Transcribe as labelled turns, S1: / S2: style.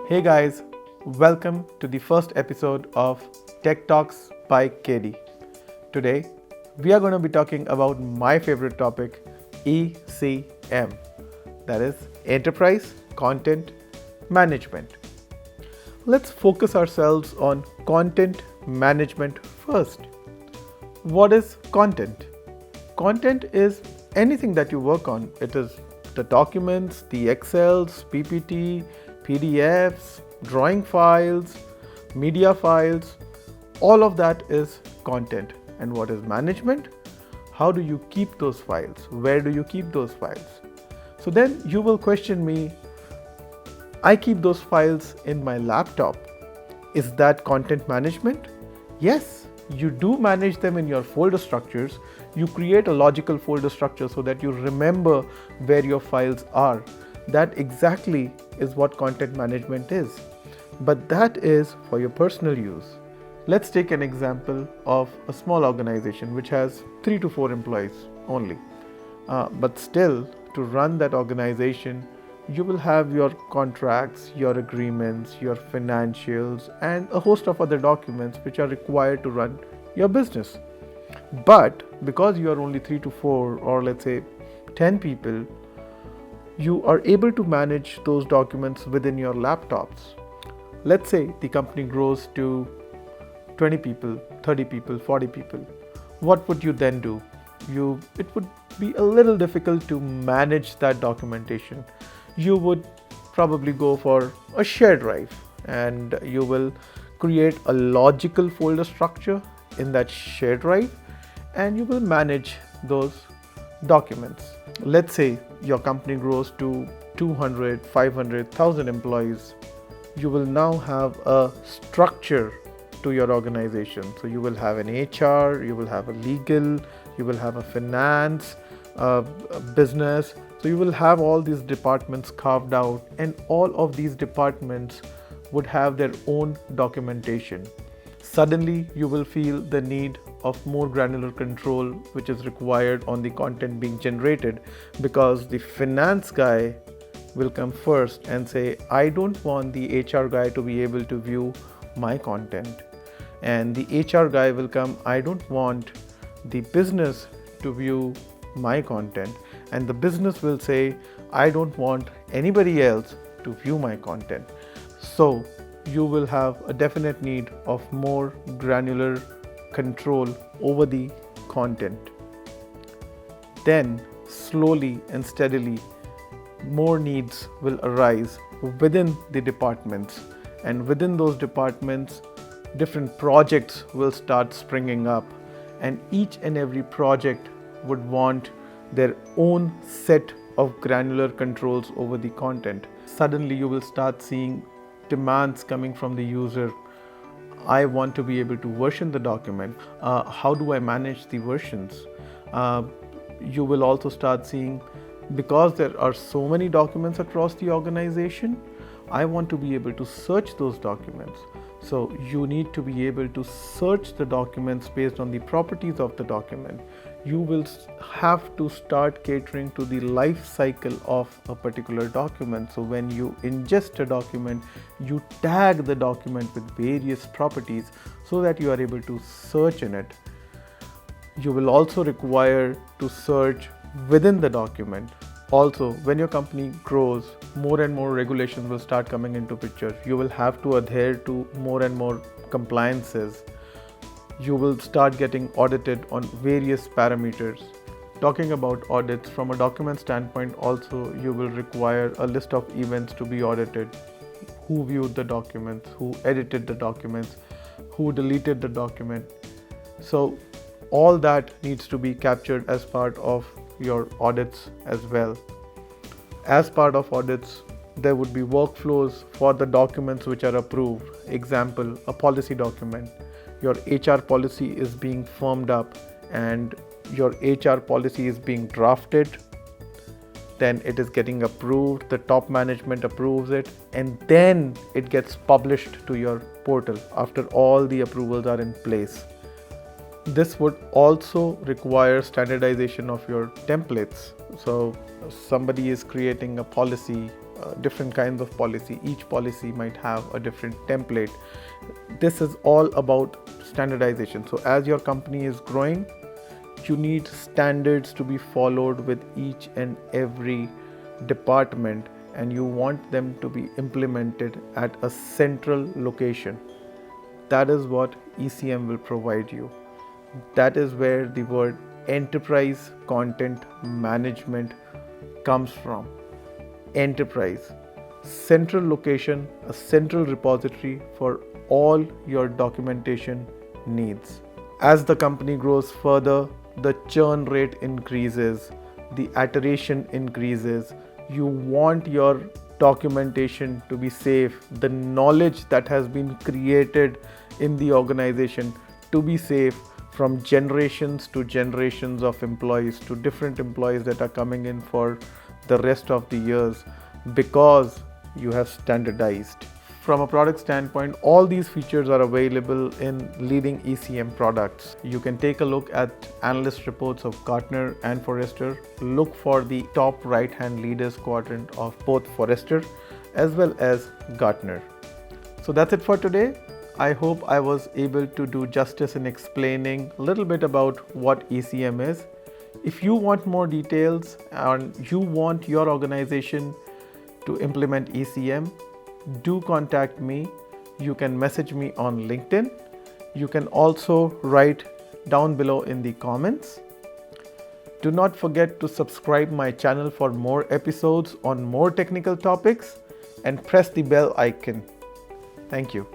S1: Hey guys, welcome to the first episode of Tech Talks by KD. Today, we are going to be talking about my favorite topic, ECM, that is Enterprise Content Management. Let's focus ourselves on content management first. What is content? Content is anything that you work on. It is the documents, the Excels, PPT, PDFs, drawing files, media files, all of that is content. And what is management? How do you keep those files? Where do you keep those files? So then you will question me, I keep those files in my laptop. Is that content management? Yes, you do manage them in your folder structures. You create a logical folder structure so that you remember where your files are. That exactly is what content management is. But that is for your personal use. Let's take an example of a small organization which has 3 to 4 employees only. But still, to run that organization, you will have your contracts, your agreements, your financials, and a host of other documents which are required to run your business. But because you are only 3 to 4 or let's say 10 people, you are able to manage those documents within your laptops. Let's say the company grows to 20 people, 30 people, 40 people. What would you then do? It would be a little difficult to manage that documentation. You would probably go for a shared drive and you will create a logical folder structure in that shared drive and you will manage those documents. Let's say your company grows to 200, 500, 1,000 employees. You will now have a structure to your organization. So you will have an HR, you will have a legal, you will have a finance, a business. So you will have all these departments carved out, and all of these departments would have their own documentation. Suddenly you will feel the need of more granular control which is required on the content being generated, because the finance guy will come first and say, I don't want the HR guy to be able to view my content. And the HR guy will come, I don't want the business to view my content. And the business will say, I don't want anybody else to view my content. So you will have a definite need of more granular control over the content. Then slowly and steadily more needs will arise within the departments, and within those departments different projects will start springing up, and each and every project would want their own set of granular controls over the content. Suddenly you will start seeing demands coming from the user. I want to be able to version the document. How do I manage the versions? You will also start seeing, because there are so many documents across the organization, I want to be able to search those documents. So you need to be able to search the documents based on the properties of the document. You will have to start catering to the life cycle of a particular document. So when you ingest a document, you tag the document with various properties so that you are able to search in it. You will also require to search within the document. Also, when your company grows, more and more regulations will start coming into picture. You will have to adhere to more and more compliances. You will start getting audited on various parameters. Talking about audits from a document standpoint, also you will require a list of events to be audited. Who viewed the documents, who edited the documents, who deleted the document. So all that needs to be captured as part of your audits as well. As part of audits, there would be workflows for the documents which are approved. Example, a policy document. Your HR policy is being firmed up and your HR policy is being drafted. Then it is getting approved, the top management approves it, and then it gets published to your portal after all the approvals are in place. This would also require standardization of your templates. So somebody is creating a policy different kinds of policy. Each policy might have a different template. This is all about standardization. So as your company is growing, you need standards to be followed with each and every department, and you want them to be implemented at a central location. That is what ECM will provide you. That is where the word enterprise content management comes from. Enterprise, central location, a central repository for all your documentation needs. As the company grows further, the churn rate increases, the iteration increases. You want your documentation to be safe, the knowledge that has been created in the organization to be safe from generations to generations of employees, to different employees that are coming in for the rest of the years, because you have standardized. From a product standpoint, all these features are available in leading ECM products. You can take a look at analyst reports of Gartner and Forrester. Look for the top right-hand leaders quadrant of both Forrester as well as Gartner. So that's it for today. I hope I was able to do justice in explaining a little bit about what ECM is. If you want more details and you want your organization to implement ECM, do contact me. You can message me on LinkedIn. You can also write down below in the comments. Do not forget to subscribe my channel for more episodes on more technical topics and press the bell icon. Thank you.